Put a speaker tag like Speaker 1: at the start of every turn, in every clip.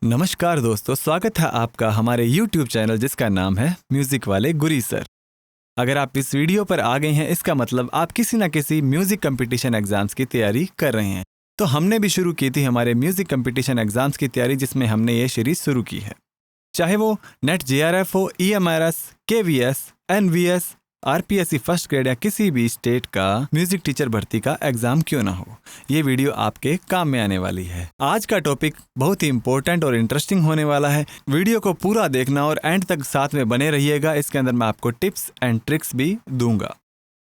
Speaker 1: नमस्कार दोस्तों, स्वागत है आपका हमारे YouTube चैनल जिसका नाम है म्यूजिक वाले गुरी सर। अगर आप इस वीडियो पर आ गए हैं, इसका मतलब आप किसी न किसी म्यूजिक कंपटीशन एग्जाम्स की तैयारी कर रहे हैं। तो हमने भी शुरू की थी हमारे म्यूजिक कंपटीशन एग्जाम्स की तैयारी, जिसमें हमने ये सीरीज शुरू की है। चाहे वो नेट JRF हो, EMRS, KVS, NVS, RPSC first grade या किसी भी स्टेट का म्यूजिक टीचर भर्ती का एग्जाम क्यों ना हो, ये वीडियो आपके काम में आने वाली है। आज का टॉपिक बहुत ही इंपॉर्टेंट और इंटरेस्टिंग होने वाला है। वीडियो को पूरा देखना और एंड तक साथ में बने रहिएगा। इसके अंदर मैं आपको टिप्स एंड ट्रिक्स भी दूंगा।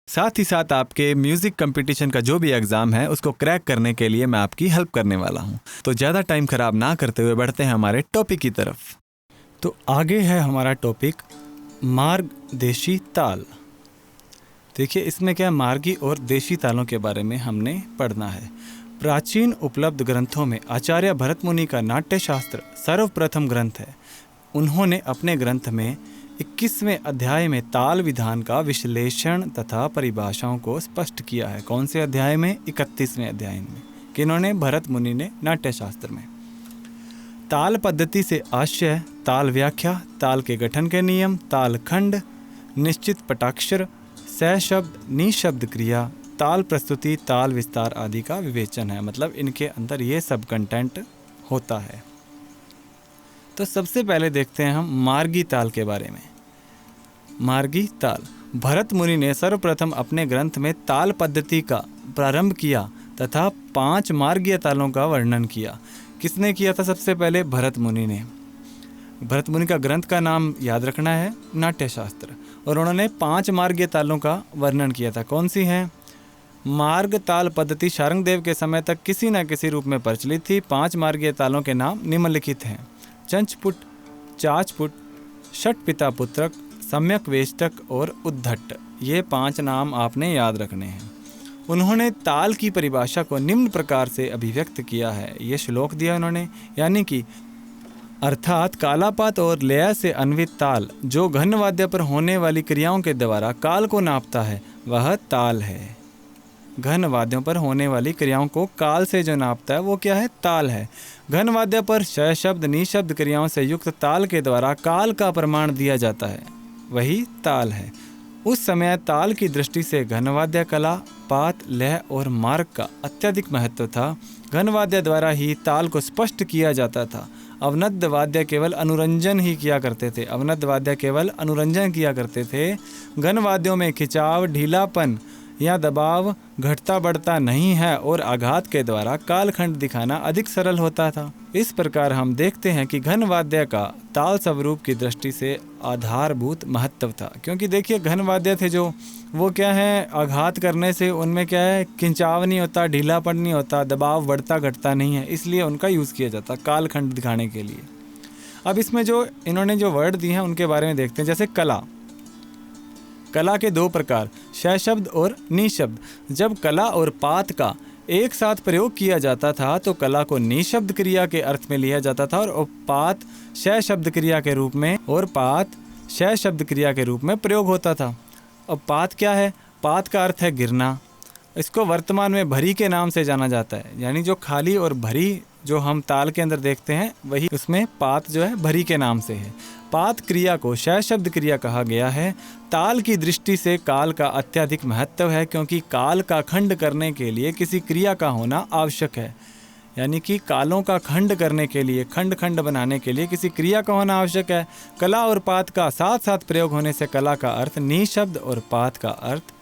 Speaker 1: साथ ही साथ आपके म्यूजिक कंपटीशन का जो भी एग्जाम है उसको क्रैक करने के लिए मैं आपकी हेल्प करने वाला हूँ। तो ज़्यादा टाइम खराब ना करते हुए बढ़ते हैं हमारे टॉपिक की तरफ। तो आगे है हमारा टॉपिक मार्ग देशी ताल। देखिए इसमें क्या मार्गी और देशी तालों के बारे में हमने पढ़ना है। प्राचीन उपलब्ध ग्रंथों में आचार्य भरत मुनि का नाट्य शास्त्र सर्वप्रथम ग्रंथ है। उन्होंने अपने ग्रंथ में 21वें अध्याय में ताल विधान का विश्लेषण तथा परिभाषाओं को स्पष्ट किया है। कौन से अध्याय में? 31वें अध्याय में। किन्होंने? भरत मुनि ने नाट्य शास्त्र में। ताल पद्धति से आशय, ताल व्याख्या, ताल के गठन के नियम, ताल खंड, निश्चित पटाक्षर, सहशब्द, निशब्द क्रिया, ताल प्रस्तुति, ताल विस्तार आदि का विवेचन है। मतलब इनके अंदर ये सब कंटेंट होता है। तो सबसे पहले देखते हैं हम मार्गी ताल के बारे में। मार्गी ताल भरत मुनि ने सर्वप्रथम अपने ग्रंथ में ताल पद्धति का प्रारंभ किया तथा 5 मार्गीय तालों का वर्णन किया। किसने किया था? सबसे पहले भरत मुनि ने। भरत मुनि का ग्रंथ का नाम याद रखना है, नाट्य शास्त्र। और उन्होंने 5 मार्गीय तालों का वर्णन किया था। कौन सी हैं? मार्ग ताल पद्धति शार्ंगदेव के समय तक किसी न किसी रूप में प्रचलित थी। 5 मार्गीय तालों के नाम निम्नलिखित हैं: चंचपुट, चाचपुट, षटपिता पुत्रक, सम्यक वेष्टक और उद्धट। ये 5 नाम आपने याद रखने हैं। उन्होंने ताल की परिभाषा को निम्न प्रकार से अभिव्यक्त किया है। ये श्लोक दिया उन्होंने, यानी कि अर्थात कालापात और लय से अन्वित ताल जो घन वाद्य पर होने वाली क्रियाओं के द्वारा काल को नापता है, वह ताल है। घन वाद्यों पर होने वाली क्रियाओं को काल से जो नापता है वो क्या है? ताल है। घन वाद्य पर शब्द निशब्द क्रियाओं से युक्त ताल के द्वारा काल का प्रमाण दिया जाता है, वही ताल है। उस समय ताल की दृष्टि से घन वाद्य कला, पात, लय और मार्ग का अत्यधिक महत्व था। घन वाद्य द्वारा ही ताल को स्पष्ट किया जाता था। अवनद्ध वाद्य केवल अनुरंजन ही किया करते थे। अवनद्ध वाद्य केवल अनुरंजन किया करते थे। घन वाद्यों में खिंचाव, ढीलापन या दबाव घटता बढ़ता नहीं है और आघात के द्वारा कालखंड दिखाना अधिक सरल होता था। इस प्रकार हम देखते हैं कि घन वाद्य का ताल स्वरूप की दृष्टि से आधारभूत महत्व था। क्योंकि देखिए घन वाद्य थे जो, वो क्या है, आघात करने से उनमें क्या है, खिंचाव नहीं होता, ढीलापन नहीं होता, दबाव बढ़ता घटता नहीं है, इसलिए उनका यूज़ किया जाता कालखंड दिखाने के लिए। अब इसमें जो इन्होंने जो वर्ड दिए हैं उनके बारे में देखते हैं। जैसे कला, कला के 2 प्रकार, शब्द और निशब्द। जब कला और पात का एक साथ प्रयोग किया जाता था तो कला को निशब्द क्रिया के अर्थ में लिया जाता था और पात शब्द क्रिया के रूप में, और पात शब्द क्रिया के रूप में प्रयोग होता था। अब पात क्या है? पात का अर्थ है गिरना। इसको वर्तमान में भरी के नाम से जाना जाता है। यानी जो खाली और भरी जो हम ताल के अंदर देखते हैं, वही उसमें पात जो है भरी के नाम से है। पात क्रिया को शब्द क्रिया कहा गया है। ताल की दृष्टि से काल का अत्यधिक महत्व है, क्योंकि काल का खंड करने के लिए किसी क्रिया का होना आवश्यक है। यानी कि कालों का खंड करने के लिए, खंड खंड बनाने के लिए किसी क्रिया का होना आवश्यक है। कला और पात का साथ साथ प्रयोग होने से कला का अर्थ निशब्द और पात का अर्थ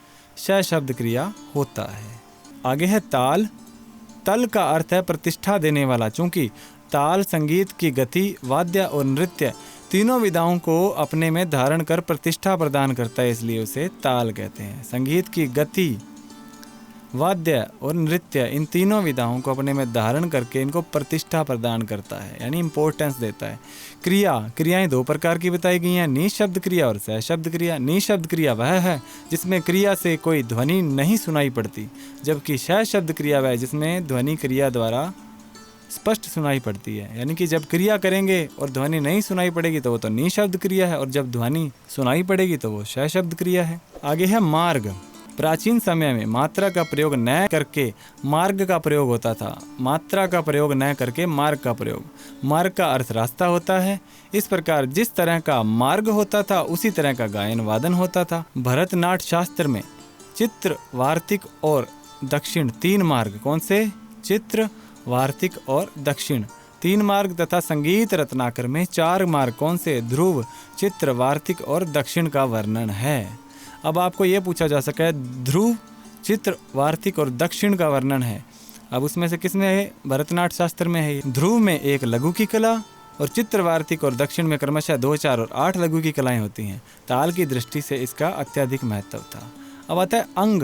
Speaker 1: शब्द क्रिया होता है। आगे है ताल। तल का अर्थ है प्रतिष्ठा देने वाला। चूँकि ताल संगीत की गति, वाद्य और नृत्य तीनों विधाओं को अपने में धारण कर प्रतिष्ठा प्रदान करता है, इसलिए उसे ताल कहते हैं। संगीत की गति, वाद्य और नृत्य, इन तीनों विधाओं को अपने में धारण करके इनको प्रतिष्ठा प्रदान करता है, यानी इम्पोर्टेंस देता है। क्रिया, क्रियाएं 2 प्रकार की बताई गई हैं, निशब्द क्रिया और सहशब्द क्रिया। निशब्द क्रिया वह है जिसमें क्रिया से कोई ध्वनि नहीं सुनाई पड़ती, जबकि सहशब्द क्रिया वह है जिसमें ध्वनि क्रिया द्वारा स्पष्ट सुनाई पड़ती है। यानी कि जब क्रिया करेंगे और ध्वनि नहीं सुनाई पड़ेगी तो वो तो निशब्द क्रिया है, और जब ध्वनि सुनाई पड़ेगी तो वो शब्द क्रिया है। आगे है मार्ग। प्राचीन समय में मात्रा का प्रयोग न करके मार्ग का प्रयोग होता था। मात्रा का प्रयोग न करके मार्ग का प्रयोग। मार्ग का अर्थ रास्ता होता है। इस प्रकार जिस तरह का मार्ग होता था उसी तरह का गायन वादन होता था। भरतनाट्य शास्त्र में चित्र, वार्तिक और दक्षिण 3 मार्ग, कौन से? चित्र, वार्तिक और दक्षिण 3 मार्ग तथा संगीत रत्नाकर में 4 मार्ग, कौन से? ध्रुव, चित्र, वार्तिक और दक्षिण का वर्णन है। अब आपको यह पूछा जा सका है ध्रुव, चित्र, वार्तिक और दक्षिण का वर्णन है। अब उसमें से किस में है? भरतनाट्य शास्त्र में है। ध्रुव में 1 लघु की कला और चित्र, वार्तिक और दक्षिण में क्रमशः 2, 4 और 8 लघु की कलाएं होती हैं। ताल की दृष्टि से इसका अत्यधिक महत्व था। अब आता है अंग।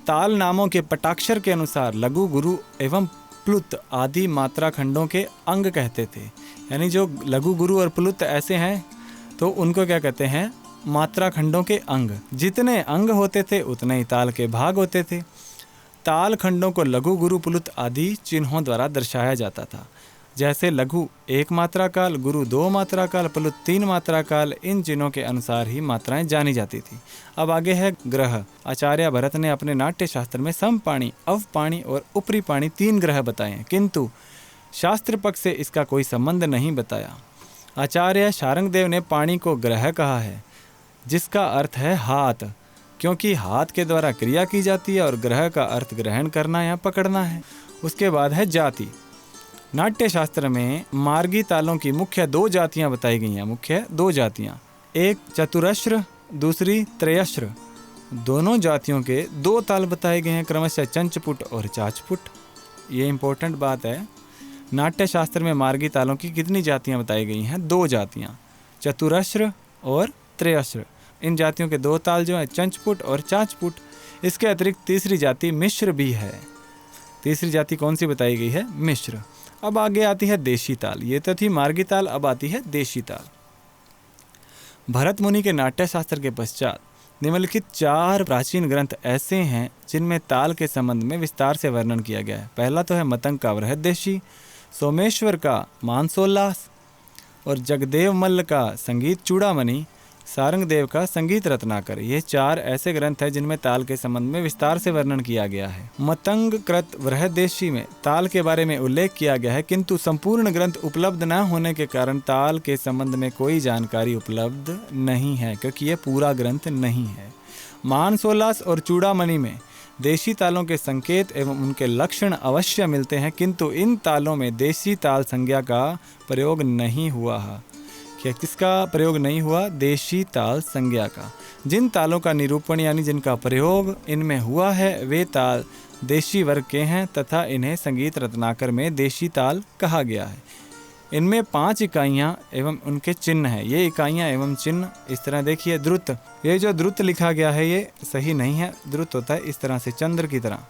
Speaker 1: ताल नामों के पटाक्षर के अनुसार लघु, गुरु एवं प्लुत आदि मात्रा खंडों के अंग कहते थे। यानी जो लघु, गुरु और प्लुत ऐसे हैं तो उनको क्या कहते हैं? मात्रा खंडों के अंग। जितने अंग होते थे उतने ही ताल के भाग होते थे। ताल खंडों को लघु, गुरु, प्लुत आदि चिन्हों द्वारा दर्शाया जाता था। जैसे लघु 1 मात्रा काल, गुरु 2 मात्रा काल, प्लुत 3 मात्रा काल। इन चिन्हों के अनुसार ही मात्राएं जानी जाती थी। अब आगे है ग्रह। आचार्य भरत ने अपने नाट्य शास्त्र में समपाणी, अवपाणी और ऊपरी पाणी 3 ग्रह बताए हैं, किंतु शास्त्र पक्ष से इसका कोई संबंध नहीं बताया। आचार्य शारंगदेव ने पाणी को ग्रह कहा है, जिसका अर्थ है हाथ, क्योंकि हाथ के द्वारा क्रिया की जाती है और ग्रह का अर्थ ग्रहण करना या पकड़ना है। उसके बाद है जाति। नाट्य शास्त्र में मार्गी तालों की मुख्य 2 जातियां बताई गई हैं। मुख्य 2 जातियां, एक चतुरश्र, दूसरी त्रयश्र। दोनों जातियों के 2 ताल बताए गए हैं, क्रमशः चंचपुट और चाचपुट। ये इंपॉर्टेंट बात है। नाट्य शास्त्र में मार्गी तालों की कितनी जातियां बताई गई हैं? 2 जातियां, चतुरश्र और त्रयश्र। इन जातियों के 2 ताल जो है चंचपुट और चाचपुट। इसके अतिरिक्त तीसरी जाति मिश्र भी है। तीसरी जाति कौन सी बताई गई है? मिश्र। अब आगे आती है देशी ताल। ये तो थी मार्गी ताल, अब आती है देशी ताल। भरत मुनि के नाट्य शास्त्र के पश्चात निम्नलिखित 4 प्राचीन ग्रंथ ऐसे हैं जिनमें ताल के संबंध में विस्तार से वर्णन किया गया है। पहला तो है मतंग का बृहद्देशी, सोमेश्वर का मानसोल्लास और जगदेव मल्ल का संगीत चूड़ामणि, सारंगदेव का संगीत रत्नाकर। ये 4 ऐसे ग्रंथ हैं जिनमें ताल के संबंध में विस्तार से वर्णन किया गया है। मतंग कृत बृहद्देशी में ताल के बारे में उल्लेख किया गया है, किंतु संपूर्ण ग्रंथ उपलब्ध न होने के कारण ताल के संबंध में कोई जानकारी उपलब्ध नहीं है, क्योंकि ये पूरा ग्रंथ नहीं है। मानसोल्लास और चूड़ामणि में देशी तालों के संकेत एवं उनके लक्षण अवश्य मिलते हैं, किंतु इन तालों में देशी ताल संज्ञा का प्रयोग नहीं हुआ है। किसका प्रयोग नहीं हुआ? देशी ताल संज्ञा का। जिन तालों का निरूपण यानी जिनका प्रयोग इनमें हुआ है वे ताल देशी वर्ग के हैं तथा इन्हें संगीत रत्नाकर में देशी ताल कहा गया है। इनमें 5 इकाइयाँ एवं उनके चिन्ह हैं। ये इकाइयाँ एवं चिन्ह इस तरह देखिए। द्रुत, ये जो द्रुत लिखा गया है ये सही नहीं है। द्रुत होता है इस तरह से, चंद्र की तरह,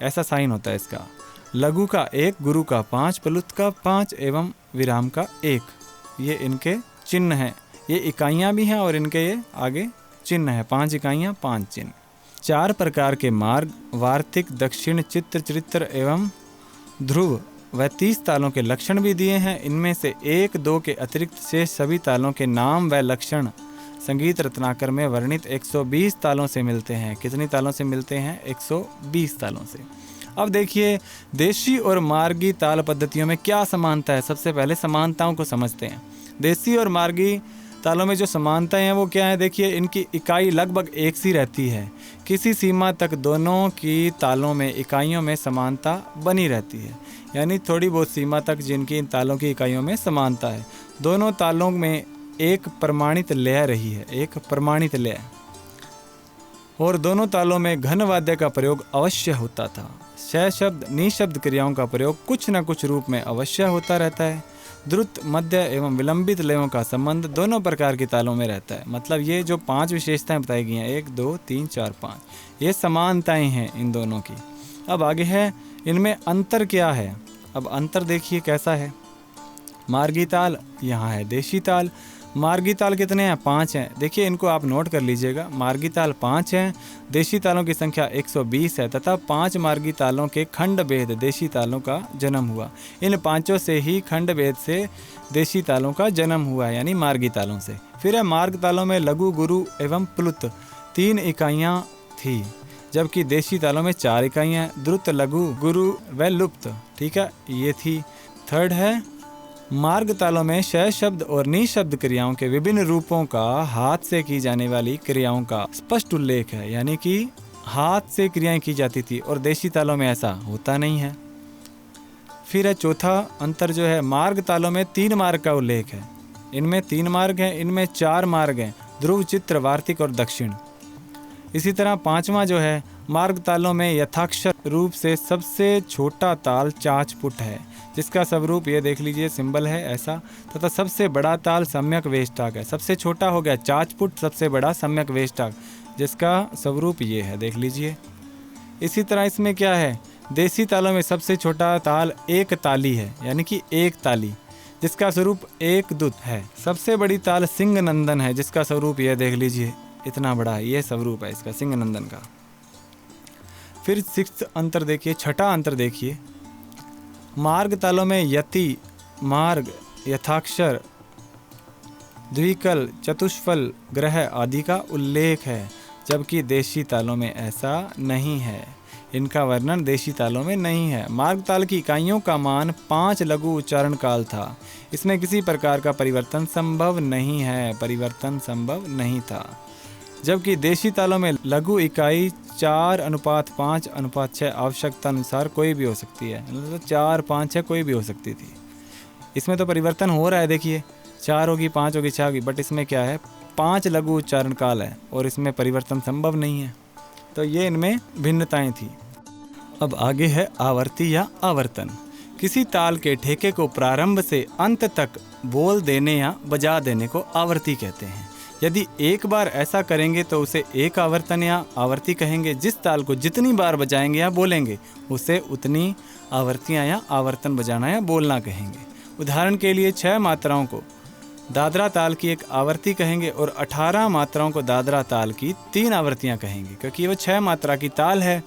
Speaker 1: ऐसा साइन होता है इसका। लघु का 1, गुरु का 5, प्लुत का 5 एवं विराम का 1। ये इनके चिन्ह हैं। ये इकाइयाँ भी हैं और इनके ये आगे चिन्ह है। 5 इकाइयाँ 5 चिन्ह। 4 प्रकार के मार्ग, वार्तिक, दक्षिण, चित्र, चरित्र एवं ध्रुव व 30 तालों के लक्षण भी दिए हैं। इनमें से 1, 2 के अतिरिक्त शेष सभी तालों के नाम व लक्षण संगीत रत्नाकर में वर्णित 120 तालों से मिलते हैं। कितनी तालों से मिलते हैं? 120 तालों से। अब देखिए देशी और मार्गी ताल पद्धतियों में क्या समानता है। सबसे पहले समानताओं को समझते हैं। देशी और मार्गी तालों में जो समानताएं हैं वो क्या है? देखिए इनकी इकाई लगभग एक सी रहती है। किसी सीमा तक दोनों की तालों में इकाइयों में समानता बनी रहती है, यानी थोड़ी बहुत सीमा तक जिनकी इन तालों की इकाइयों में समानता है। दोनों तालों में एक प्रमाणित लय रही है, एक प्रमाणित लय, और दोनों तालों में घन वाद्य का प्रयोग अवश्य होता था। श शब्द, निशब्द क्रियाओं का प्रयोग कुछ न कुछ रूप में अवश्य होता रहता है। द्रुत, मध्य एवं विलंबित लयों का संबंध दोनों प्रकार की तालों में रहता है। मतलब ये जो 5 विशेषताएं बताई गई हैं, 1, 2, 3, 4, 5, ये समानताएं हैं इन दोनों की। अब आगे है इनमें अंतर क्या है। अब अंतर देखिए कैसा है। मार्गी ताल, यहाँ है देशी ताल। मार्गी ताल कितने हैं? 5 हैं। देखिए इनको आप नोट कर लीजिएगा। मार्गी ताल 5 हैं, देशी तालों की संख्या 120 है तथा 5 मार्गी तालों के खंड भेद देशी तालों का जन्म हुआ। इन 5 से ही खंड भेद से देशी तालों का जन्म हुआ, यानी मार्गी तालों से। फिर है मार्ग तालों में लघु, गुरु एवं प्लुत 3 इकाइयाँ थी। जबकि देशी तालों में 4 इकाइयाँ, द्रुत, लघु, गुरु व लुप्त। ठीक है, ये थी। थर्ड है मार्ग तालों में श शब्द और नि शब्द क्रियाओं के विभिन्न रूपों का हाथ से की जाने वाली क्रियाओं का स्पष्ट उल्लेख है, यानी कि हाथ से क्रियाएं की जाती थी और देशी तालों में ऐसा होता नहीं है। फिर है चौथा अंतर जो है, मार्ग तालों में 3 मार्ग का उल्लेख है। इनमें 3 मार्ग हैं, इनमें 4 मार्ग हैं, ध्रुव, चित्र, वार्तिक और दक्षिण। इसी तरह 5वां जो है, मार्ग तालों में यथाक्षर रूप से सबसे छोटा ताल चाचपुट है, जिसका स्वरूप ये देख लीजिए, सिंबल है ऐसा, तथा सबसे बड़ा ताल सम्यक वेष्टाक है। सबसे छोटा हो गया चाचपुट, सबसे बड़ा सम्यक वेष्टाक, जिसका स्वरूप ये है, देख लीजिए। इसी तरह इसमें क्या है, देसी तालों में सबसे छोटा ताल एक ताली है, यानी कि एक ताली, जिसका स्वरूप एक दुत है। सबसे बड़ी ताल सिंह नंदन है, जिसका स्वरूप यह देख लीजिए, इतना बड़ा ये स्वरूप है इसका, सिंह नंदन का। फिर 6th अंतर देखिए, छठा अंतर देखिए, मार्ग तालों में यति, मार्ग, यथाक्षर, द्विकल, चतुष्फल, ग्रह आदि का उल्लेख है, जबकि देशी तालों में ऐसा नहीं है। इनका वर्णन देशी तालों में नहीं है। मार्ग ताल की इकाइयों का मान 5 लघु उच्चारण काल था। इसमें किसी प्रकार का परिवर्तन संभव नहीं है, परिवर्तन संभव नहीं था। जबकि देशी तालों में लघु इकाई 4:5:6 आवश्यकता अनुसार कोई भी हो सकती है, मतलब 4, 5, 6 कोई भी हो सकती थी। इसमें तो परिवर्तन हो रहा है, देखिए 4 होगी, 5 होगी, 6 होगी, बट इसमें क्या है, 5 लघु उच्चारण काल है और इसमें परिवर्तन संभव नहीं है। तो ये इनमें भिन्नताएं थी। अब आगे है आवर्ती या आवर्तन। किसी ताल के ठेके को प्रारंभ से अंत तक बोल देने या बजा देने को आवर्ती कहते हैं। यदि एक बार ऐसा करेंगे तो उसे एक आवर्तन या आवर्ती कहेंगे। जिस ताल को जितनी बार बजाएंगे या बोलेंगे उसे उतनी आवर्तियाँ या आवर्तन बजाना या बोलना कहेंगे। उदाहरण के लिए 6 मात्राओं को दादरा ताल की एक आवर्ती कहेंगे और 18 मात्राओं को दादरा ताल की 3 आवर्तियाँ कहेंगे, क्योंकि वो 6 मात्रा की ताल है,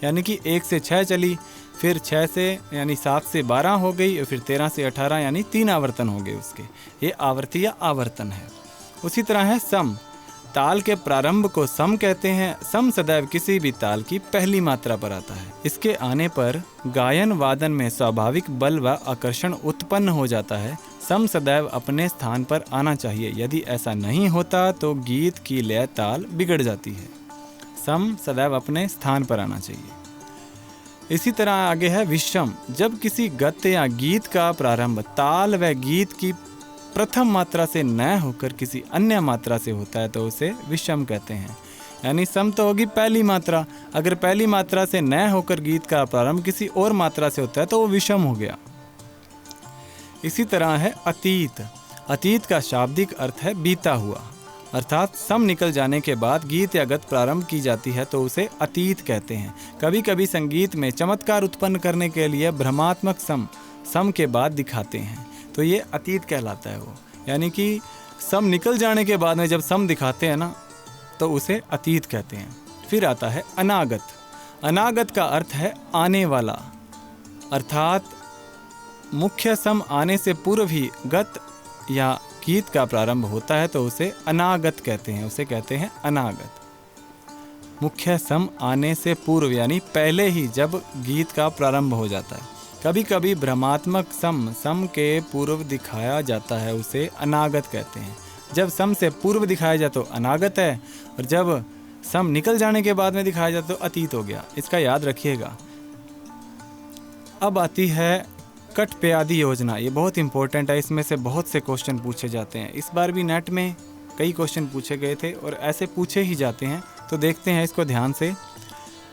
Speaker 1: यानी कि 1 से 6 चली, फिर 6 से यानी 7 से 12 हो गई और फिर 13 से 18 यानी 3 आवर्तन हो गए उसके। ये आवर्ती या आवर्तन है। उसी तरह है सम। ताल के प्रारंभ को सम कहते हैं। सम सदैव किसी भी ताल की पहली मात्रा पर आता है। इसके आने पर गायन वादन में स्वाभाविक बल व आकर्षण उत्पन्न हो जाता है। सम सदैव अपने स्थान पर आना चाहिए। यदि ऐसा नहीं होता तो गीत की लय ताल बिगड़ जाती है। सम सदैव अपने स्थान पर आना चाहिए। इसी तरह आगे है विषम। जब किसी गद्य या गीत का प्रारंभ ताल व गीत की प्रथम मात्रा से न होकर किसी अन्य मात्रा से होता है तो उसे विषम कहते हैं। यानी सम तो होगी पहली मात्रा, अगर पहली मात्रा से न होकर गीत का प्रारंभ किसी और मात्रा से होता है तो वो विषम हो गया। इसी तरह है अतीत। अतीत का शाब्दिक अर्थ है बीता हुआ, अर्थात सम निकल जाने के बाद गीत या गत प्रारंभ की जाती है तो उसे अतीत कहते हैं। कभी कभी संगीत में चमत्कार उत्पन्न करने के लिए भ्रमात्मक सम के बाद दिखाते हैं तो ये अतीत कहलाता है वो, यानी कि सम निकल जाने के बाद में जब सम दिखाते हैं ना तो उसे अतीत कहते हैं। फिर आता है अनागत। अनागत का अर्थ है आने वाला, अर्थात मुख्य सम आने से पूर्व ही गत या गीत का प्रारंभ होता है तो उसे अनागत कहते हैं। उसे कहते हैं अनागत। मुख्य सम आने से पूर्व यानी पहले ही जब गीत का प्रारंभ हो जाता है। कभी कभी भ्रमात्मक सम के पूर्व दिखाया जाता है, उसे अनागत कहते हैं। जब सम से पूर्व दिखाया जाए तो अनागत है और जब सम निकल जाने के बाद में दिखाया जाए तो अतीत हो गया। इसका याद रखिएगा। अब आती है कठप्यादि योजना। ये बहुत इंपॉर्टेंट है, इसमें से बहुत से क्वेश्चन पूछे जाते हैं। इस बार भी नेट में कई क्वेश्चन पूछे गए थे और ऐसे पूछे ही जाते हैं, तो देखते हैं इसको ध्यान से।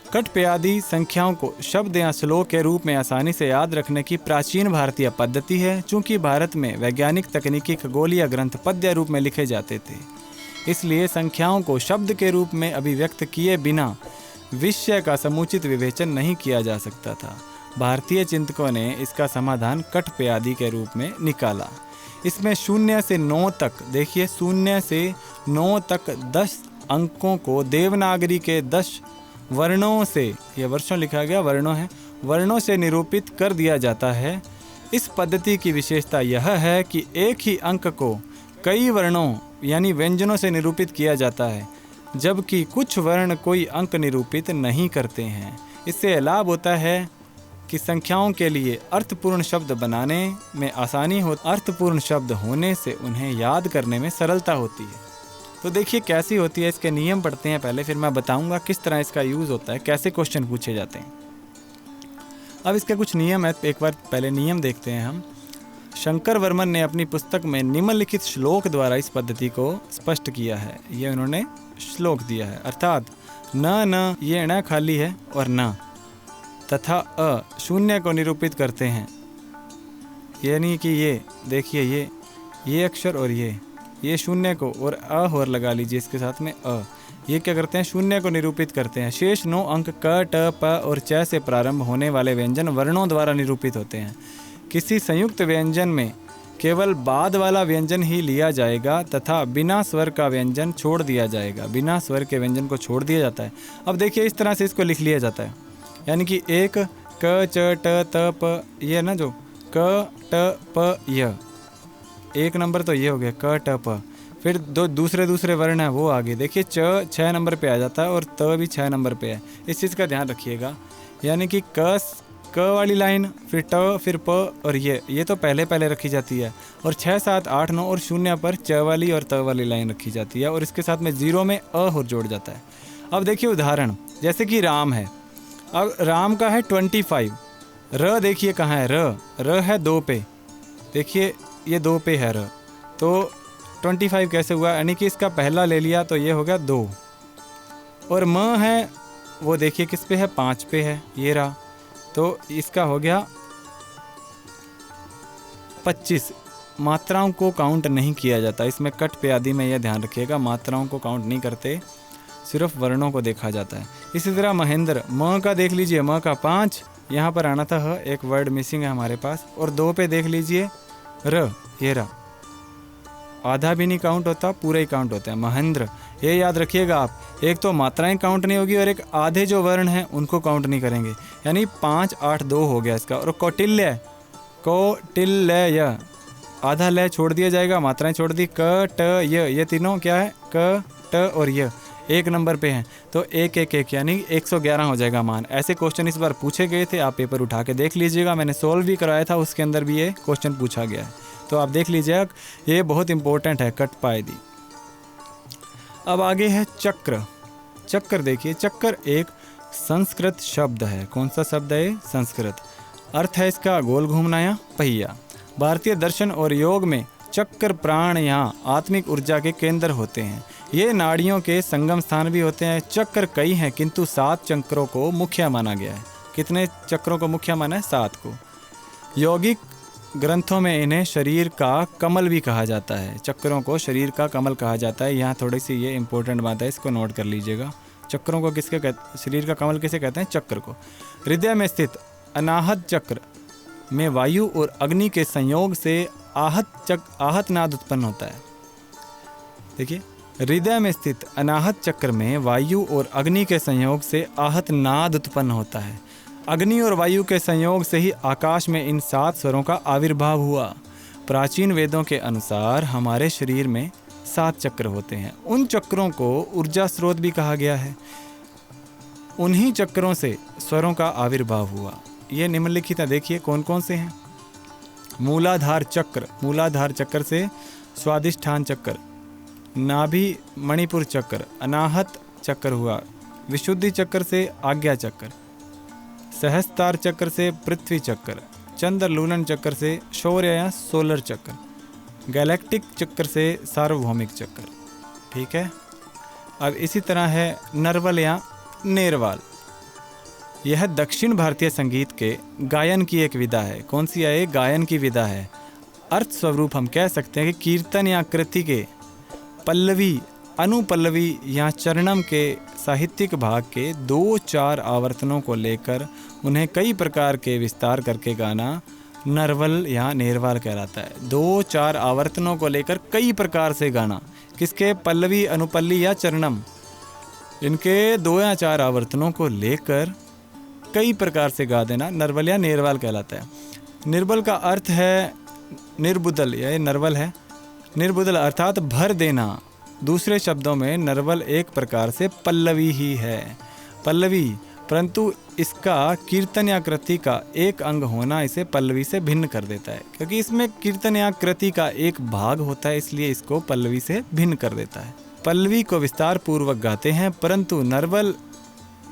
Speaker 1: कठप्यादि संख्याओं को शब्द या श्लोक के रूप में आसानी से याद रखने की प्राचीन भारतीय पद्धति है। चूँकि भारत में वैज्ञानिक तकनीकी खगोलीय ग्रंथ पद्य रूप में लिखे जाते थे, इसलिए संख्याओं को शब्द के रूप में अभिव्यक्त किए बिना विषय का समुचित विवेचन नहीं किया जा सकता था। भारतीय चिंतकों ने इसका समाधान कठप्यादि के रूप में निकाला। इसमें 0 से 9 तक, देखिए 0 से 9 तक 10 अंकों को देवनागरी के 10 वर्णों से, यह वर्षों लिखा गया वर्णों है, वर्णों से निरूपित कर दिया जाता है। इस पद्धति की विशेषता यह है कि एक ही अंक को कई वर्णों यानी व्यंजनों से निरूपित किया जाता है। जबकि कुछ वर्ण कोई अंक निरूपित नहीं करते हैं। इससे लाभ होता है कि संख्याओं के लिए अर्थपूर्ण शब्द बनाने में आसानी हो, अर्थपूर्ण शब्द होने से उन्हें याद करने में सरलता होती है। तो देखिए कैसी होती है, इसके नियम पढ़ते हैं पहले, फिर मैं बताऊंगा किस तरह इसका यूज़ होता है, कैसे क्वेश्चन पूछे जाते हैं। अब इसके कुछ नियम है, एक बार पहले नियम देखते हैं हम। शंकर वर्मन ने अपनी पुस्तक में निम्नलिखित श्लोक द्वारा इस पद्धति को स्पष्ट किया है। ये उन्होंने श्लोक दिया है, अर्थात न ये न खाली है और न तथा अ शून्य को निरूपित करते हैं। यानी कि ये देखिए ये अक्षर और ये शून्य को और अ और लगा लीजिए इसके साथ में अ, ये क्या करते हैं, शून्य को निरूपित करते हैं। शेष 9 अंक क ट प और च से प्रारंभ होने वाले व्यंजन वर्णों द्वारा निरूपित होते हैं। किसी संयुक्त व्यंजन में केवल बाद वाला व्यंजन ही लिया जाएगा तथा बिना स्वर का व्यंजन छोड़ दिया जाएगा। बिना स्वर के व्यंजन को छोड़ दिया जाता है। अब देखिए इस तरह से इसको लिख लिया जाता है, यानी कि एक क च ट त प, ये ना जो क ट प य, एक नंबर तो ये हो गया क ट प। फिर दूसरे वर्ण है वो आगे देखिए, च 6 नंबर पे आ जाता है और त भी 6 नंबर पे है। इस चीज़ का ध्यान रखिएगा, यानी कि क वाली लाइन, फिर ट, फिर प और ये तो पहले रखी जाती है, और 6 7 8 9 और 0 पर च वाली और त वाली लाइन रखी जाती है, और इसके साथ में 0 में अ और जोड़ जाता है। अब देखिए उदाहरण, जैसे कि राम है। अब राम का है 25, र देखिए कहाँ है, र है 2 पे, देखिए ये 2 पे है र, तो 25 कैसे हुआ, यानी कि इसका पहला ले लिया तो ये हो गया 2। और म है वो देखिए किस पे है, 5 पे है, ये रहा, तो इसका हो गया 25। मात्राओं को काउंट नहीं किया जाता इसमें, कट पे आदि में यह ध्यान रखिएगा, मात्राओं को काउंट नहीं करते, सिर्फ वर्णों को देखा जाता है। इसी तरह महेंद्र, म का देख लीजिए, म का 5, यहाँ पर आना था ह, एक वर्ड मिसिंग है हमारे पास, और 2 पे देख लीजिए र, ये रहा, आधा भी नहीं काउंट होता, पूरा ही काउंट होता है महेंद्र। ये याद रखिएगा आप, एक तो मात्राएं काउंट नहीं होगी और एक आधे जो वर्ण हैं उनको काउंट नहीं करेंगे, यानी 5 8 2 हो गया इसका। और कौटिल्य, आधा लय छोड़ दिया जाएगा, मात्राएं छोड़ दी, क ट य, ये तीनों क्या है, क ट और य 1 नंबर पे हैं, तो 1 1 1 यानी 111 हो जाएगा मान। ऐसे क्वेश्चन इस बार पूछे गए थे, आप पेपर उठा के देख लीजिएगा, मैंने सोल्व भी कराया था, उसके अंदर भी ये क्वेश्चन पूछा गया है, तो आप देख लीजिएगा, ये बहुत इंपॉर्टेंट है, कट पाए दी। अब आगे है चक्र। चक्र देखिए, चक्र एक संस्कृत शब्द है। कौन सा शब्द है, संस्कृत। अर्थ है इसका गोल घूमना या पहिया। भारतीय दर्शन और योग में चक्र प्राण या आत्मिक ऊर्जा के केंद्र होते हैं। ये नाड़ियों के संगम स्थान भी होते हैं। चक्र कई हैं किंतु 7 चक्रों को मुख्य माना गया है। कितने चक्रों को मुख्य माना है, 7 को। यौगिक ग्रंथों में इन्हें शरीर का कमल भी कहा जाता है। चक्रों को शरीर का कमल कहा जाता है। यहाँ थोड़ी सी ये इंपॉर्टेंट बात है, इसको नोट कर लीजिएगा। चक्रों को किसके कहते, शरीर का कमल किसे कहते हैं, चक्र को। हृदय में स्थित अनाहत चक्र में वायु और अग्नि के संयोग से आहत नाद उत्पन्न होता है। देखिए, हृदय में स्थित अनाहत चक्र में वायु और अग्नि के संयोग से आहत नाद उत्पन्न होता है। अग्नि और वायु के संयोग से ही आकाश में इन 7 स्वरों का आविर्भाव हुआ। प्राचीन वेदों के अनुसार हमारे शरीर में 7 चक्र होते हैं। उन चक्रों को ऊर्जा स्रोत भी कहा गया है। उन्हीं चक्रों से स्वरों का आविर्भाव हुआ। ये निम्नलिखित है, देखिए कौन कौन से हैं। मूलाधार चक्र, मूलाधार चक्र से स्वादिष्ठान चक्र, नाभि मणिपुर चक्र, अनाहत चक्र हुआ। विशुद्धि चक्र से आज्ञा चक्र, सहस्तार चक्र से पृथ्वी चक्र, चंद्र लूलन चक्र से शौर्य या सोलर चक्र, गैलेक्टिक चक्र से सार्वभौमिक चक्र। ठीक है। अब इसी तरह है नरवल या नेरवाल। यह दक्षिण भारतीय संगीत के गायन की एक विधा है। कौन सी है, गायन की विधा है। अर्थ स्वरूप हम कह सकते हैं कि कीर्तन या कृति के पल्लवी, अनुपल्लवी या चरणम के साहित्यिक भाग के 2-4 आवर्तनों को लेकर उन्हें कई प्रकार के विस्तार करके गाना नरवल या नेरवाल कहलाता है। 2-4 आवर्तनों को लेकर कई प्रकार से गाना, किसके, पल्लवी, अनुपल्ली या चरणम, इनके 2 या 4 आवर्तनों को लेकर कई प्रकार से गा देना नरवल या नेरवाल कहलाता है। निर्बल का अर्थ है निर्बुदल, यह नरवल है। निर्बुदल अर्थात भर देना, दूसरे शब्दों में नर्वल एक प्रकार से पल्लवी ही है, पल्लवी, परंतु इसका कीर्तन या कृति का एक अंग होना इसे पल्लवी से भिन्न कर देता है। क्योंकि इसमें कीर्तन या कृति का एक भाग होता है, इसलिए इसको पल्लवी से भिन्न कर देता है। पल्लवी को विस्तार पूर्वक गाते हैं, परंतु नर्वल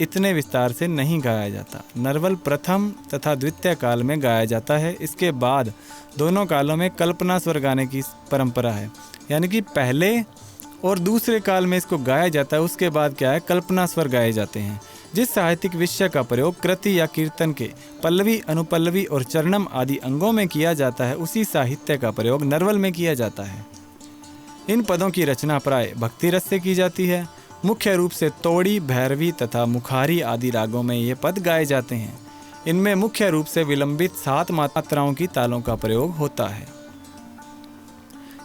Speaker 1: इतने विस्तार से नहीं गाया जाता। नर्वल प्रथम तथा द्वितीय काल में गाया जाता है। इसके बाद दोनों कालों में कल्पना स्वर गाने की परंपरा है, यानी कि पहले और दूसरे काल में इसको गाया जाता है, उसके बाद क्या है, कल्पना स्वर गाए जाते हैं। जिस साहित्यिक विषय का प्रयोग कृति या कीर्तन के पल्लवी, अनुपल्लवी और चरणम आदि अंगों में किया जाता है, उसी साहित्य का प्रयोग नर्वल में किया जाता है। इन पदों की रचना प्राय भक्ति रस से की जाती है। मुख्य रूप से तोड़ी, भैरवी तथा मुखारी आदि रागों में ये पद गाए जाते हैं। इनमें मुख्य रूप से विलंबित 7 मात्राओं की तालों का प्रयोग होता है,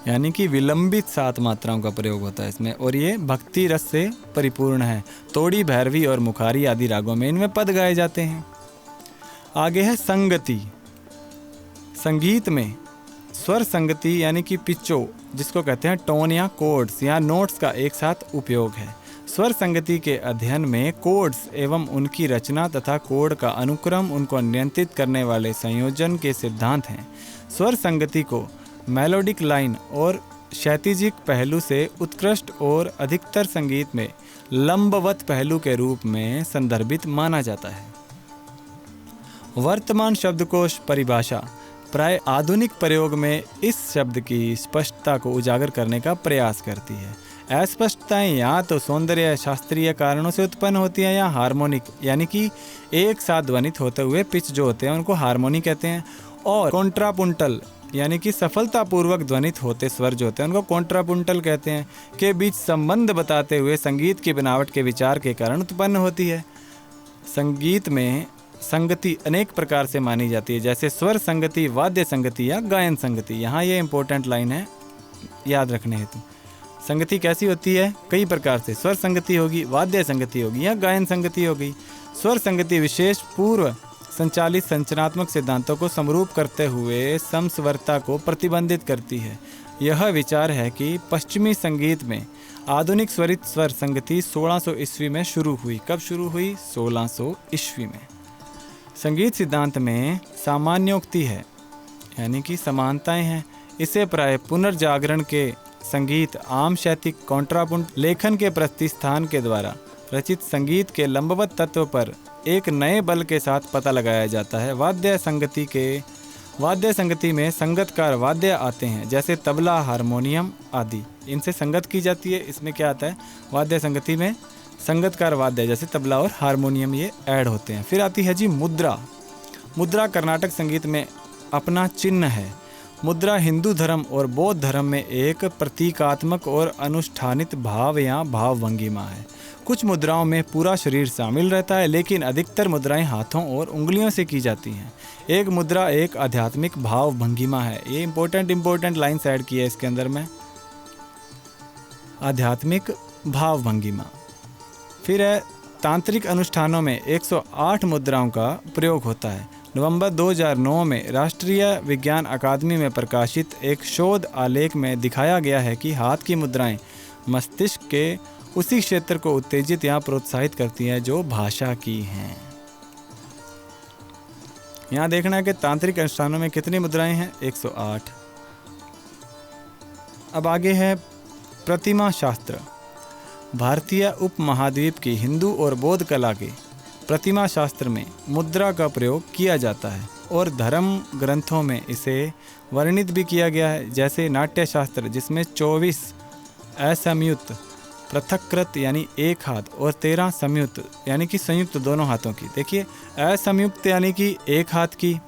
Speaker 1: यानी कि विलंबित 7 मात्राओं का प्रयोग होता है इसमें, और ये भक्ति रस से परिपूर्ण है। तोड़ी, भैरवी और मुखारी आदि रागों में इनमें पद गाए जाते हैं। आगे है संगति। संगीत में स्वर संगति यानी कि पिचो, जिसको कहते हैं टोन या कोड्स या नोट्स का एक साथ उपयोग है। स्वर संगति के अध्ययन में कोड्स एवं उनकी रचना तथा कोड का अनुक्रम, उनको नियंत्रित करने वाले संयोजन के सिद्धांत हैं। स्वर संगति को मेलोडिक लाइन और क्षैतिजिक पहलू से उत्कृष्ट और अधिकतर संगीत में लंबवत पहलू के रूप में संदर्भित माना जाता है। वर्तमान शब्दकोश परिभाषा प्राय आधुनिक प्रयोग में इस शब्द की स्पष्टता को उजागर करने का प्रयास करती है। अस्पष्टताएं या तो सौंदर्य शास्त्रीय कारणों से उत्पन्न होती हैं या हार्मोनिक, यानी कि एक साथ ध्वनित होते हुए पिच जो होते हैं उनको हार्मोनी कहते हैं, और कॉन्ट्रापुंटल यानी कि सफलतापूर्वक ध्वनित होते स्वर जो होते हैं उनको कॉन्ट्रापुंटल कहते हैं, के बीच संबंध बताते हुए संगीत की बनावट के विचार के कारण उत्पन्न होती है। संगीत में संगति अनेक प्रकार से मानी जाती है, जैसे स्वर संगति, वाद्य संगति या गायन संगति। यहाँ ये इंपॉर्टेंट लाइन है याद रखने हेतु। संगति कैसी होती है? कई प्रकार से। स्वर संगति होगी, वाद्य संगति होगी या गायन संगति होगी। स्वर संगति विशेष पूर्व संचालित संरचनात्मक सिद्धांतों को समरूप करते हुए समस्वरता को प्रतिबंधित करती है। यह विचार है कि पश्चिमी संगीत में आधुनिक स्वरित स्वर संगति 1600 ईस्वी में शुरू हुई। कब शुरू हुई? 1600 ईस्वी में। संगीत सिद्धांत में सामान्योक्ति है, यानी कि समानताएं हैं। इसे प्राय पुनर्जागरण के संगीत, आम शैतिक, कॉन्ट्रापुंट लेखन के प्रतिस्थान के द्वारा रचित संगीत के लंबवत तत्व पर एक नए बल के साथ पता लगाया जाता है। वाद्य संगति में संगतकार वाद्य आते हैं, जैसे तबला, हारमोनियम आदि, इनसे संगत की जाती है। इसमें क्या आता है? वाद्य संगति में संगतकार वाद्य जैसे तबला और हारमोनियम ये ऐड होते हैं। फिर आती है जी मुद्रा। मुद्रा कर्नाटक संगीत में अपना चिन्ह है। मुद्रा हिंदू धर्म और बौद्ध धर्म में एक प्रतीकात्मक और अनुष्ठानित भाव या भाव भंगिमा है। कुछ मुद्राओं में पूरा शरीर शामिल रहता है, लेकिन अधिकतर मुद्राएं हाथों और उंगलियों से की जाती हैं। एक मुद्रा एक आध्यात्मिक भाव भंगिमा है। ये इंपॉर्टेंट लाइन्स ऐड की है इसके अंदर में, आध्यात्मिक भाव भंगिमा। फिर है तांत्रिक अनुष्ठानों में 108 मुद्राओं का प्रयोग होता है। नवंबर 2009 में राष्ट्रीय विज्ञान अकादमी में प्रकाशित एक शोध आलेख में दिखाया गया है कि हाथ की मुद्राएं मस्तिष्क के उसी क्षेत्र को उत्तेजित या प्रोत्साहित करती हैं जो भाषा की हैं। यहाँ देखना है कि तांत्रिक अनुष्ठानों में कितनी मुद्राएं हैं? 108। अब आगे है प्रतिमा शास्त्र। भारतीय उपमहाद्वीप की हिंदू और बौद्ध कला के प्रतिमा शास्त्र में मुद्रा का प्रयोग किया जाता है और धर्म ग्रंथों में इसे वर्णित भी किया गया है, जैसे नाट्य शास्त्र जिसमें 24 असंयुक्त पृथक्कृत यानी एक हाथ और 13 संयुक्त यानी कि संयुक्त दोनों हाथों की। देखिए, असंयुक्त यानी कि एक हाथ की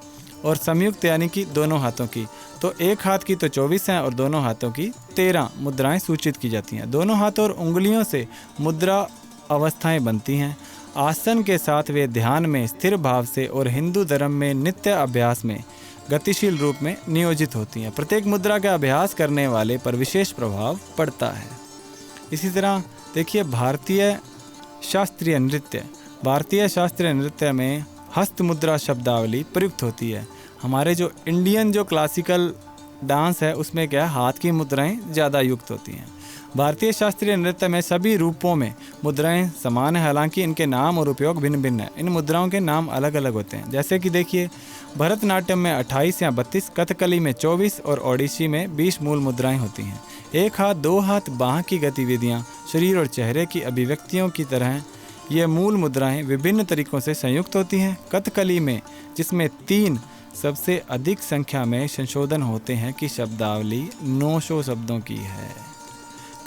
Speaker 1: और संयुक्त यानी कि दोनों हाथों की। तो एक हाथ की तो 24 हैं और दोनों हाथों की 13 मुद्राएं सूचित की जाती हैं। दोनों हाथ और उंगलियों से मुद्रा अवस्थाएं बनती हैं। आसन के साथ वे ध्यान में स्थिर भाव से और हिंदू धर्म में नित्य अभ्यास में गतिशील रूप में नियोजित होती हैं। प्रत्येक मुद्रा का अभ्यास करने वाले पर विशेष प्रभाव पड़ता है। इसी तरह देखिए, भारतीय शास्त्रीय नृत्य में हस्त मुद्रा शब्दावली प्रयुक्त होती है। हमारे जो इंडियन जो क्लासिकल डांस है उसमें क्या है, हाथ की मुद्राएं ज़्यादा युक्त होती हैं। भारतीय शास्त्रीय नृत्य में सभी रूपों में मुद्राएं समान है, हालांकि इनके नाम और उपयोग भिन्न भिन्न है। इन मुद्राओं के नाम अलग अलग होते हैं, जैसे कि देखिए भरतनाट्यम में 28 या 32, कथकली में 24 और ओडिसी में 20 मूल मुद्राएं होती हैं। एक हाथ, दो हाथ, बाह की गतिविधियाँ, शरीर और चेहरे की अभिव्यक्तियों की तरह ये मूल मुद्राएं विभिन्न तरीकों से संयुक्त होती हैं। कथकली में, जिसमें 3 सबसे अधिक संख्या में संशोधन होते हैं, की शब्दावली 900 शब्दों की है।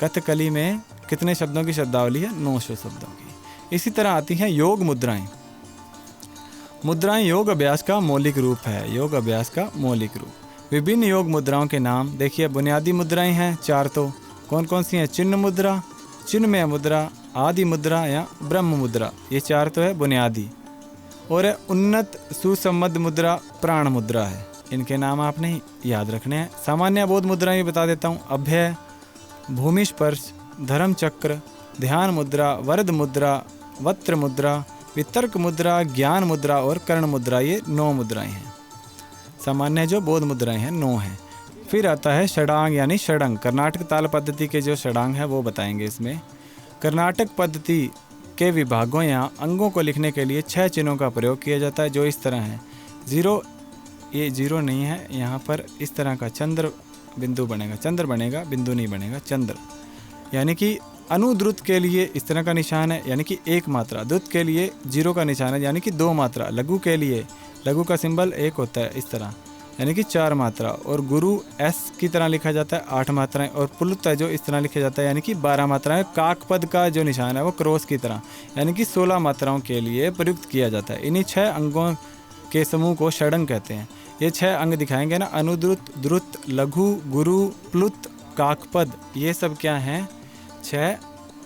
Speaker 1: कथकली में कितने शब्दों की शब्दावली है? 900 शब्दों की। इसी तरह आती हैं योग मुद्राएं। मुद्राएं योग अभ्यास का मौलिक रूप है। योग अभ्यास का मौलिक रूप। विभिन्न योग मुद्राओं के नाम देखिए। बुनियादी मुद्राएं हैं 4, तो कौन कौन सी हैं? चिन्ह मुद्रा, चिन्मय मुद्रा, आदि मुद्रा या ब्रह्म मुद्रा, ये 4 तो है बुनियादी। और उन्नत सुसंबद्ध मुद्रा प्राण मुद्रा है। इनके नाम आपने याद रखने हैं। सामान्य बोध मुद्राएं भी बता देता हूँ। अभय, भूमि स्पर्श, धर्म चक्र, ध्यान मुद्रा, वरद मुद्रा, वक्त्र मुद्रा, वितर्क मुद्रा, ज्ञान मुद्रा और कर्ण मुद्रा, ये 9 मुद्राएं हैं। सामान्य जो बोध मुद्राएं हैं 9 हैं। फिर आता है षडांग यानी षडंग। कर्नाटक ताल पद्धति के जो षडांग है वो बताएंगे इसमें। कर्नाटक पद्धति के विभागों या अंगों को लिखने के लिए 6 चिन्हों का प्रयोग किया जाता है, जो इस तरह है। 0, ये 0 नहीं है, यहाँ पर इस तरह का चंद्र बिंदु बनेगा, चंद्र बनेगा, बिंदु नहीं बनेगा, चंद्र। यानी कि अनुद्रुत के लिए इस तरह का निशान है, यानी कि 1 मात्रा। द्रुत के लिए 0 का निशान है, यानी कि 2 मात्रा। लघु के लिए, लघु का सिंबल 1 होता है इस तरह, यानी कि 4 मात्रा। और गुरु S की तरह लिखा जाता है 8 मात्राएं। और पुलुत है जो इस तरह लिखा जाता है, यानी कि 12 मात्राएं। काकपद का जो निशान है वो क्रॉस की तरह, यानी कि 16 मात्राओं के लिए प्रयुक्त किया जाता है। इन्हीं 6 अंगों के समूह को षडंग कहते हैं। ये 6 अंग दिखाएंगे ना, अनुद्रुत, द्रुत, लघु, गुरु, प्लुत, काकपद, ये सब क्या हैं? 6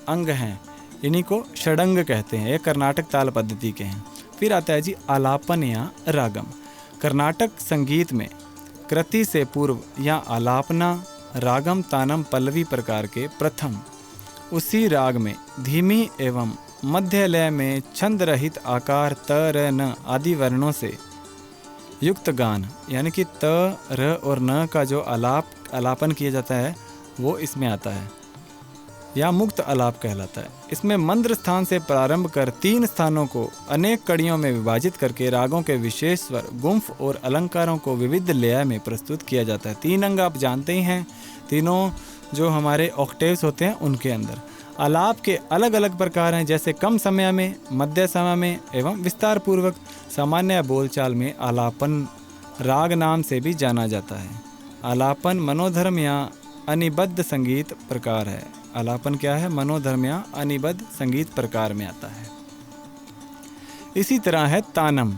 Speaker 1: अंग हैं। इन्हीं को षडंग कहते हैं। ये कर्नाटक ताल पद्धति के हैं। फिर आता है जी आलापन या रागम। कर्नाटक संगीत में कृति से पूर्व या आलापना, रागम, तानम, पल्लवी प्रकार के प्रथम उसी राग में धीमी एवं मध्य लय में छंद रहित आकार त, र, न आदि वर्णों से युक्त गान, यानी कि त, र और न का जो आलापन किया जाता है वो इसमें आता है, या मुक्त आलाप कहलाता है। इसमें मंद्र स्थान से प्रारंभ कर 3 स्थानों को अनेक कड़ियों में विभाजित करके रागों के विशेष स्वर, गुंफ और अलंकारों को विविध लय में प्रस्तुत किया जाता है। 3 अंग आप जानते ही हैं, तीनों जो हमारे ऑक्टेव्स होते हैं उनके अंदर। आलाप के अलग अलग प्रकार हैं, जैसे कम समय में, मध्य समय में एवं विस्तार पूर्वक। सामान्य बोलचाल में आलापन राग नाम से भी जाना जाता है। आलापन मनोधर्म या अनिबद्ध संगीत प्रकार है। आलापन क्या है? मनोधर्म या अनिबद्ध संगीत प्रकार में आता है। इसी तरह है तानम।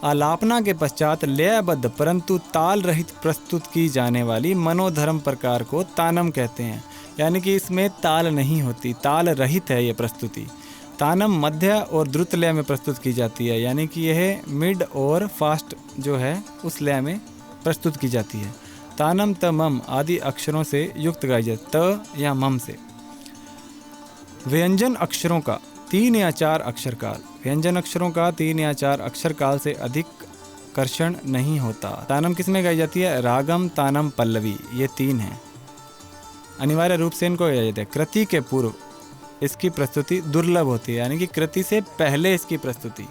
Speaker 1: आलापना के पश्चात लयबद्ध परंतु ताल रहित प्रस्तुत की जाने वाली मनोधर्म प्रकार को तानम कहते हैं, यानी कि इसमें ताल नहीं होती, ताल रहित है ये प्रस्तुति। तानम मध्य और द्रुत लय में प्रस्तुत की जाती है, यानी कि यह मिड और फास्ट जो है उस लय में प्रस्तुत की जाती है। तानम, त, मम आदि अक्षरों से युक्त गाई जाती, त या मम से। व्यंजन अक्षरों का 3 या 4 अक्षर काल। व्यंजन अक्षरों का 3 या 4 अक्षर काल से अधिक कर्षण नहीं होता। तानम किसमें गाई जाती है? रागम, तानम, पल्लवी, ये 3 हैं। अनिवार्य रूप से इनको गाया जाता है। कृति के पूर्व इसकी प्रस्तुति दुर्लभ होती है, यानी कि कृति से पहले इसकी प्रस्तुति।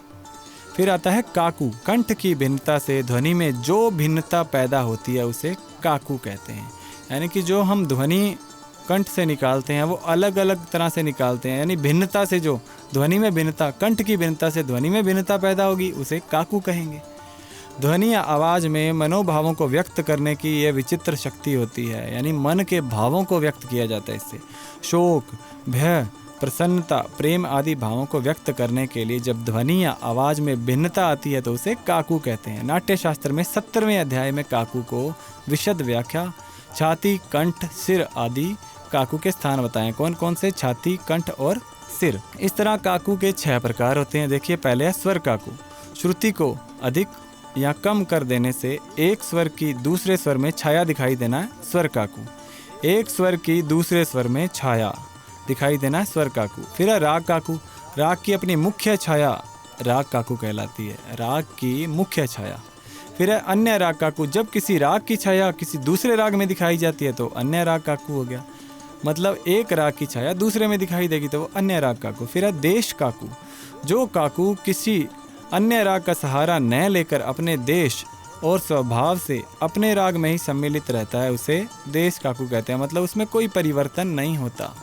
Speaker 1: फिर आता है काकू। कंठ की भिन्नता से ध्वनि में जो भिन्नता पैदा होती है उसे काकू कहते हैं, यानी कि जो हम ध्वनि कंठ से निकालते हैं वो अलग अलग तरह से निकालते हैं, यानी भिन्नता से जो ध्वनि में भिन्नता, कंठ की भिन्नता से ध्वनि में भिन्नता पैदा होगी उसे काकू कहेंगे। ध्वनि या आवाज़ में मनोभावों को व्यक्त करने की यह विचित्र शक्ति होती है, यानी मन के भावों को व्यक्त किया जाता है इससे। शोक, भय, प्रसन्नता, प्रेम आदि भावों को व्यक्त करने के लिए जब ध्वनि या आवाज़ में भिन्नता आती है तो उसे काकू कहते हैं। नाट्य शास्त्र में 17वें अध्याय में काकू को विशद व्याख्या, छाती, कंठ, सिर आदि काकू के स्थान बताएं। कौन कौन से? छाती, कंठ और सिर। इस तरह काकू के 6 प्रकार होते हैं। देखिए, पहले है स्वर काकू। श्रुति को अधिक या कम कर देने से एक स्वर की दूसरे स्वर में छाया दिखाई देना है स्वर काकू। एक स्वर की दूसरे स्वर में छाया दिखाई देना है स्वर काकू। फिर है राग काकू। राग की अपनी मुख्य छाया राग काकू कहलाती है, राग की मुख्य छाया। फिर है अन्य राग काकू। जब किसी राग की छाया किसी दूसरे राग में दिखाई जाती है तो अन्य राग काकू हो गया। मतलब एक राग की छाया दूसरे में दिखाई देगी तो वो अन्य राग काकू। फिर है देश काकू। जो काकू किसी अन्य राग का सहारा न लेकर अपने देश और स्वभाव से अपने राग में ही सम्मिलित रहता है उसे देश काकू कहते हैं, मतलब उसमें कोई परिवर्तन नहीं होता।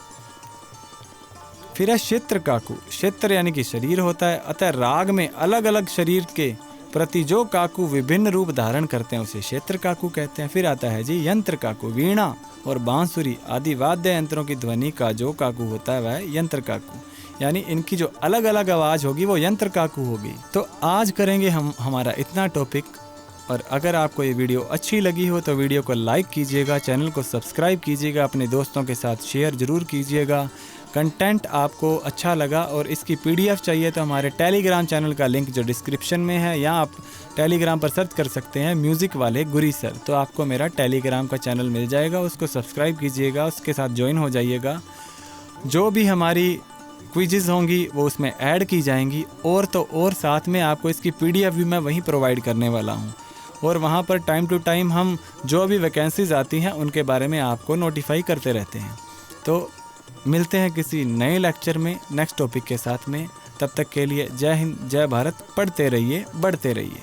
Speaker 1: फिर है क्षेत्र काकू। क्षेत्र यानी कि शरीर होता है, अतः राग में अलग अलग शरीर के प्रति जो काकू विभिन्न रूप धारण करते हैं उसे क्षेत्र काकू कहते हैं। फिर आता है जी यंत्र काकू। वीणा और बांसुरी आदि वाद्य यंत्रों की ध्वनि का जो काकू होता है वह यंत्र काकू, यानी इनकी जो अलग अलग आवाज़ होगी वो यंत्र काकू होगी। तो आज करेंगे हम हमारा इतना टॉपिक, और अगर आपको ये वीडियो अच्छी लगी हो तो वीडियो को लाइक कीजिएगा, चैनल को सब्सक्राइब कीजिएगा, अपने दोस्तों के साथ शेयर ज़रूर कीजिएगा। कंटेंट आपको अच्छा लगा और इसकी PDF चाहिए तो हमारे टेलीग्राम चैनल का लिंक जो डिस्क्रिप्शन में है, या आप टेलीग्राम पर सर्च कर सकते हैं म्यूज़िक वाले गुरी सर, तो आपको मेरा टेलीग्राम का चैनल मिल जाएगा। उसको सब्सक्राइब कीजिएगा, उसके साथ ज्वाइन हो जाइएगा। जो भी हमारी क्विज़ होंगी वो उसमें ऐड की जाएंगी, और तो और साथ में आपको इसकी PDF भी मैं वहीं प्रोवाइड करने वाला हूँ, और वहाँ पर टाइम टू टाइम हम जो भी वैकेंसीज आती हैं उनके बारे में आपको नोटिफाई करते रहते हैं। तो मिलते हैं किसी नए लेक्चर में नेक्स्ट टॉपिक के साथ में। तब तक के लिए जय हिंद, जय भारत। पढ़ते रहिए, बढ़ते रहिए।